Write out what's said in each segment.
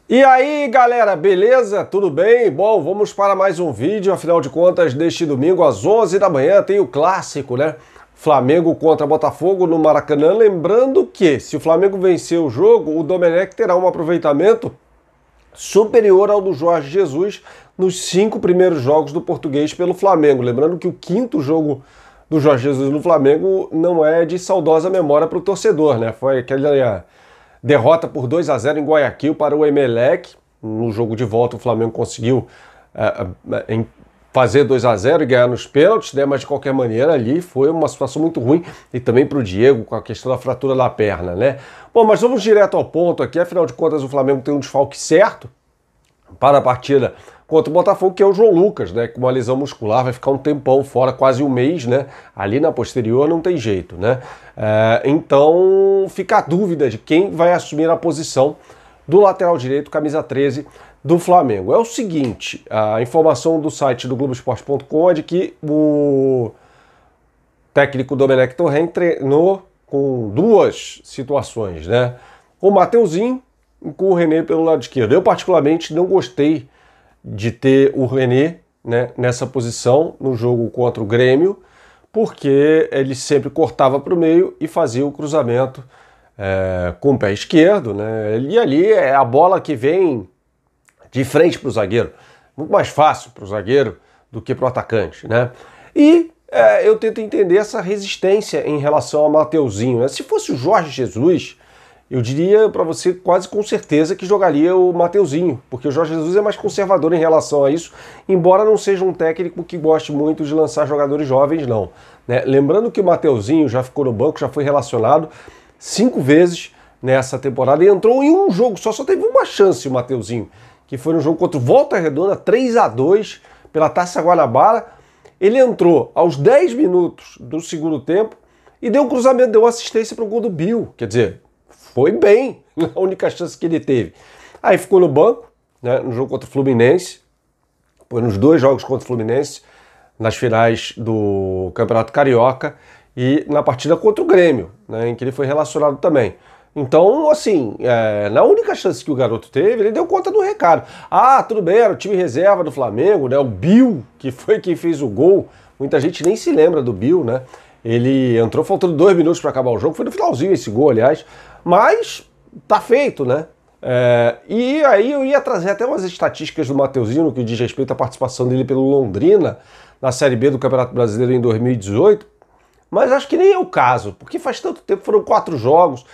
E aí, galera, beleza? Tudo bem? Bom, vamos para mais um vídeo. Afinal de contas, neste domingo às 11 da manhã tem o clássico, né? Flamengo contra Botafogo no Maracanã. Lembrando que, se o Flamengo vencer o jogo, o Domenech terá um aproveitamento superior ao do Jorge Jesus nos 5 primeiros jogos do português pelo Flamengo. Lembrando que o 5º jogo do Jorge Jesus no Flamengo não é de saudosa memória para o torcedor, né? Foi aquela derrota por 2-0 em Guayaquil para o Emelec. No jogo de volta o Flamengo conseguiu fazer 2-0 e ganhar nos pênaltis, né? Mas de qualquer maneira ali foi uma situação muito ruim, e também para o Diego com a questão da fratura da perna, né? Bom, mas vamos direto ao ponto aqui. Afinal de contas, o Flamengo tem um desfalque certo para a partida contra o Botafogo, que é o João Lucas, né? Com uma lesão muscular, vai ficar um tempão fora, quase um mês, né? Ali na posterior não tem jeito, né? Então fica a dúvida de quem vai assumir a posição do lateral direito, camisa 13 do Flamengo. É o seguinte, a informação do site do Globoesporte.com é de que o técnico Domenech Torrent treinou com duas situações, né? Com o Mateuzinho e com o René pelo lado esquerdo. Eu particularmente não gostei de ter o René, né, nessa posição no jogo contra o Grêmio, porque ele sempre cortava para o meio e fazia o cruzamento com o pé esquerdo, né? E ali é a bola que vem de frente para o zagueiro. Muito mais fácil para o zagueiro do que para o atacante, né? E eu tento entender essa resistência em relação ao Mateuzinho, né? Se fosse o Jorge Jesus, eu diria para você quase com certeza que jogaria o Mateuzinho, porque o Jorge Jesus é mais conservador em relação a isso, embora não seja um técnico que goste muito de lançar jogadores jovens, não, né? Lembrando que o Mateuzinho já ficou no banco, já foi relacionado 5 vezes nessa temporada e entrou em um jogo só teve uma chance o Mateuzinho, que foi no jogo contra o Volta Redonda, 3-2 pela Taça Guanabara. Ele entrou aos 10 minutos do segundo tempo e deu um cruzamento, deu uma assistência para o gol do Bill, quer dizer, foi bem a única chance que ele teve. Aí ficou no banco, né, no jogo contra o Fluminense, foi nos 2 jogos contra o Fluminense, nas finais do Campeonato Carioca e na partida contra o Grêmio, né, em que ele foi relacionado também. Então, assim, na única chance que o garoto teve, ele deu conta do recado. Ah, tudo bem, era o time reserva do Flamengo, né, o Bill, que foi quem fez o gol. Muita gente nem se lembra do Bill, né? Ele entrou faltando 2 minutos para acabar o jogo, foi no finalzinho esse gol, aliás. Mas tá feito, né? E aí eu ia trazer até umas estatísticas do Mateuzinho no que diz respeito à participação dele pelo Londrina na Série B do Campeonato Brasileiro em 2018, mas acho que nem é o caso, porque faz tanto tempo, foram 4 jogos,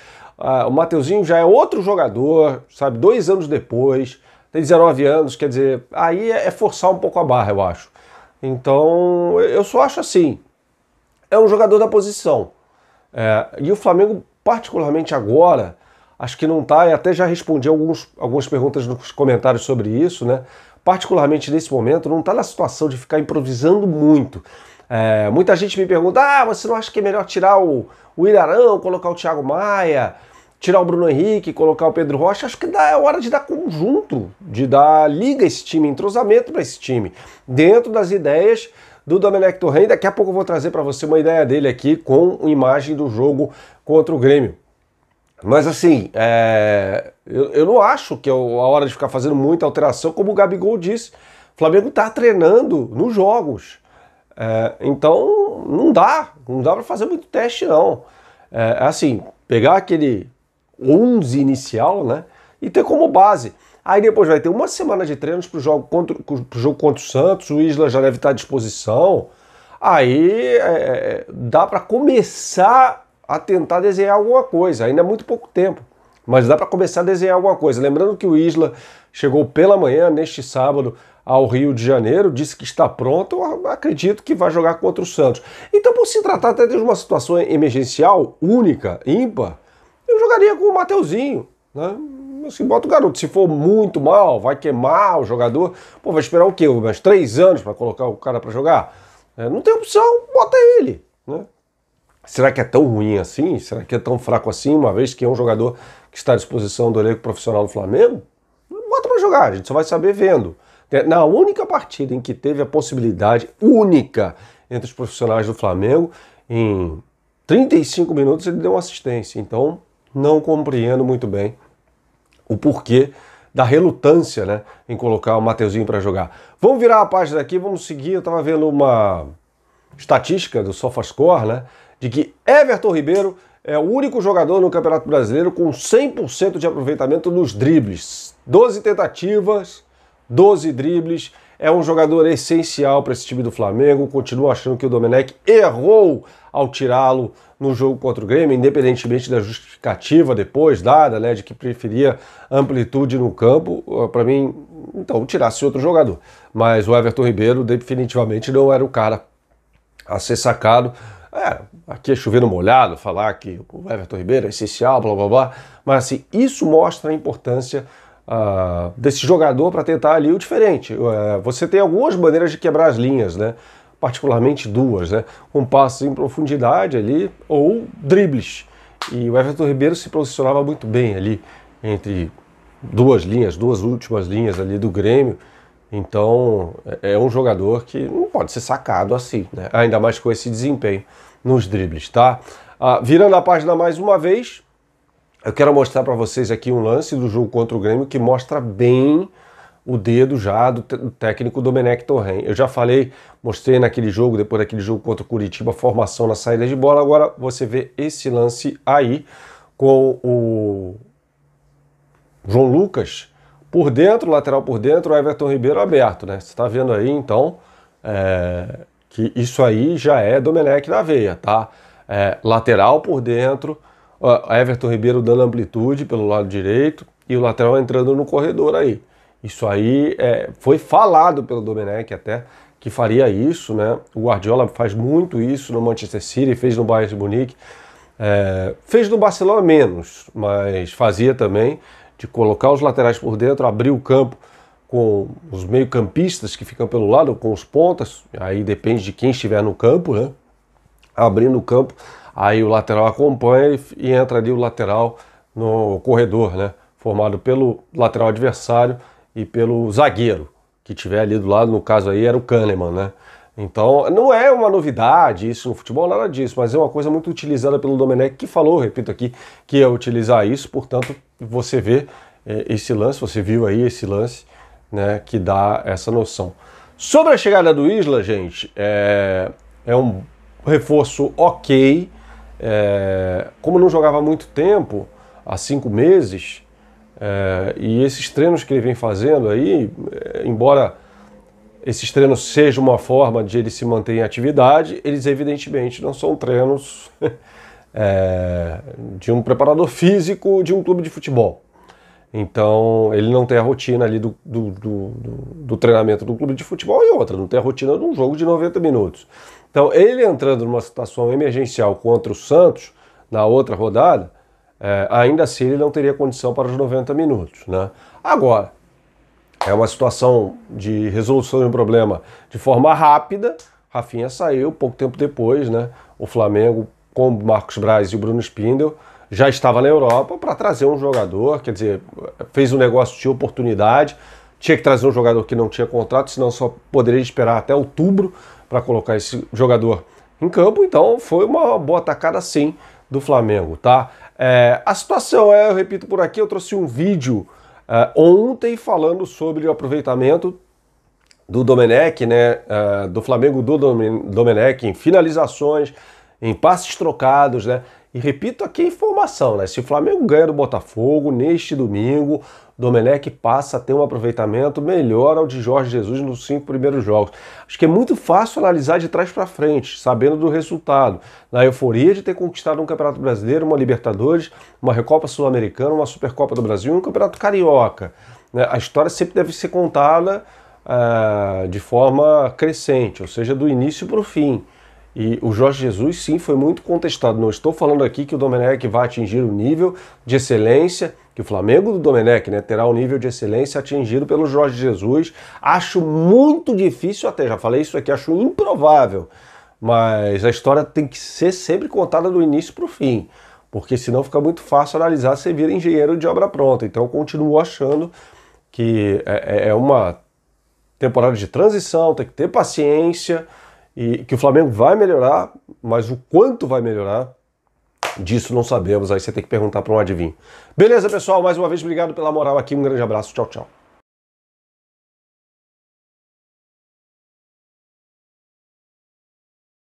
o Mateuzinho já é outro jogador, sabe, 2 anos depois, tem 19 anos, quer dizer, aí é forçar um pouco a barra, eu acho. Então, eu só acho assim, é um jogador da posição, e o Flamengo, particularmente agora, acho que não está, e até já respondi algumas perguntas nos comentários sobre isso, né? Particularmente nesse momento, não está na situação de ficar improvisando muito. Muita gente me pergunta, você não acha que é melhor tirar o Ilharão, colocar o Thiago Maia, tirar o Bruno Henrique, colocar o Pedro Rocha? Acho que é hora de dar conjunto, de dar liga a esse time, entrosamento para esse time, dentro das ideias do Domenech Torrent. Daqui a pouco eu vou trazer para você uma ideia dele aqui com imagem do jogo contra o Grêmio. Mas assim, eu não acho que é a hora de ficar fazendo muita alteração, como o Gabigol disse. O Flamengo está treinando nos jogos. Então não dá para fazer muito teste, não. Assim, pegar aquele 11 inicial, né, e ter como base. Aí depois vai ter uma semana de treinos para o jogo contra o Santos, o Isla já deve estar à disposição. Aí dá para começar a tentar desenhar alguma coisa. Ainda é muito pouco tempo, mas dá para começar a desenhar alguma coisa. Lembrando que o Isla chegou pela manhã, neste sábado, ao Rio de Janeiro, disse que está pronto. Eu acredito que vai jogar contra o Santos. Então, por se tratar até de uma situação emergencial, única, ímpar, eu jogaria com o Mateuzinho, né? Assim, bota o garoto. Se for muito mal, vai queimar o jogador. Pô, vai esperar o quê? Mais 3 anos para colocar o cara para jogar? Não tem opção, bota ele, né? Será que é tão ruim assim? Será que é tão fraco assim, uma vez que é um jogador que está à disposição do elenco profissional do Flamengo? Bota para jogar, a gente só vai saber vendo. Na única partida em que teve a possibilidade única entre os profissionais do Flamengo, em 35 minutos ele deu uma assistência. Então, não compreendo muito bem o porquê da relutância, né, em colocar o Mateuzinho para jogar. Vamos virar a página aqui, vamos seguir. Eu estava vendo uma estatística do SofaScore, né, de que Everton Ribeiro é o único jogador no Campeonato Brasileiro com 100% de aproveitamento nos dribles. 12 tentativas, 12 dribles. É um jogador essencial para esse time do Flamengo. Continuo achando que o Domenech errou ao tirá-lo no jogo contra o Grêmio, independentemente da justificativa depois dada, né, de que preferia amplitude no campo. Para mim, então, tirasse outro jogador. Mas o Everton Ribeiro definitivamente não era o cara a ser sacado. Aqui é chover no molhado, falar que o Everton Ribeiro é essencial, blá blá blá, mas assim, isso mostra a importância desse jogador para tentar ali o diferente. Você tem algumas maneiras de quebrar as linhas, né? Particularmente duas, né? Com passes em profundidade ali ou dribles. E o Everton Ribeiro se posicionava muito bem ali entre duas linhas, duas últimas linhas ali do Grêmio. Então, é um jogador que não pode ser sacado assim, né? Ainda mais com esse desempenho nos dribles, tá? Virando a página mais uma vez, eu quero mostrar para vocês aqui um lance do jogo contra o Grêmio que mostra bem o dedo já do técnico Domenech Torrent. Eu já falei, mostrei naquele jogo, depois daquele jogo contra o Curitiba, a formação na saída de bola. Agora você vê esse lance aí com o João Lucas por dentro, lateral por dentro, o Everton Ribeiro aberto, né? Você está vendo aí, então, que isso aí já é Domenech na veia, tá? Lateral por dentro, Everton Ribeiro dando amplitude pelo lado direito e o lateral entrando no corredor aí. Isso aí foi falado pelo Domenech até, que faria isso, né? O Guardiola faz muito isso no Manchester City, fez no Bayern de Munique, fez no Barcelona menos, mas fazia também, de colocar os laterais por dentro, abrir o campo com os meio-campistas que ficam pelo lado, com os pontas, aí depende de quem estiver no campo, né? Abrindo o campo, aí o lateral acompanha e entra ali o lateral no corredor, né? Formado pelo lateral adversário e pelo zagueiro que tiver ali do lado, no caso aí era o Kahneman, né? Então não é uma novidade isso no futebol, nada disso, mas é uma coisa muito utilizada pelo Domenech, que falou, repito aqui, que ia utilizar isso. Portanto, você vê esse lance, você viu aí esse lance, né, que dá essa noção. Sobre a chegada do Isla, gente, é um reforço ok, como não jogava há muito tempo, há 5 meses, e esses treinos que ele vem fazendo aí, embora esses treinos sejam uma forma de ele se manter em atividade, eles evidentemente não são treinos de um preparador físico de um clube de futebol. Então ele não tem a rotina ali do treinamento do clube de futebol e outra, não tem a rotina de um jogo de 90 minutos. Então ele entrando numa situação emergencial contra o Santos, na outra rodada, ainda assim ele não teria condição para os 90 minutos, né? Agora, é uma situação de resolução de um problema de forma rápida. Rafinha saiu pouco tempo depois, né? O Flamengo, com o Marcos Braz e o Bruno Spindel, já estava na Europa para trazer um jogador, quer dizer, fez um negócio de oportunidade, tinha que trazer um jogador que não tinha contrato, senão só poderia esperar até outubro para colocar esse jogador em campo. Então foi uma boa tacada sim do Flamengo, tá? A situação eu repito por aqui, eu trouxe um vídeo ontem falando sobre o aproveitamento do Domenech, né, do Flamengo do Domenech em finalizações, em passes trocados, né? E repito aqui a informação, né? Se o Flamengo ganha do Botafogo neste domingo, Domenech passa a ter um aproveitamento melhor ao de Jorge Jesus nos 5 primeiros jogos. Acho que é muito fácil analisar de trás para frente, sabendo do resultado. Na euforia de ter conquistado um Campeonato Brasileiro, uma Libertadores, uma Recopa Sul-Americana, uma Supercopa do Brasil e um Campeonato Carioca, né? A história sempre deve ser contada de forma crescente, ou seja, do início para o fim. E o Jorge Jesus, sim, foi muito contestado. Não estou falando aqui que o Domenech vai atingir o nível de excelência, que o Flamengo do Domenech, né, terá o nível de excelência atingido pelo Jorge Jesus. Acho muito difícil, até já falei isso aqui, acho improvável. Mas a história tem que ser sempre contada do início para o fim, porque senão fica muito fácil analisar, você vira engenheiro de obra pronta. Então eu continuo achando que é uma temporada de transição, tem que ter paciência, e que o Flamengo vai melhorar, mas o quanto vai melhorar, Disso não sabemos, aí você tem que perguntar para um adivinho. Beleza, pessoal? Mais uma vez, obrigado pela moral aqui. Um grande abraço. Tchau, tchau.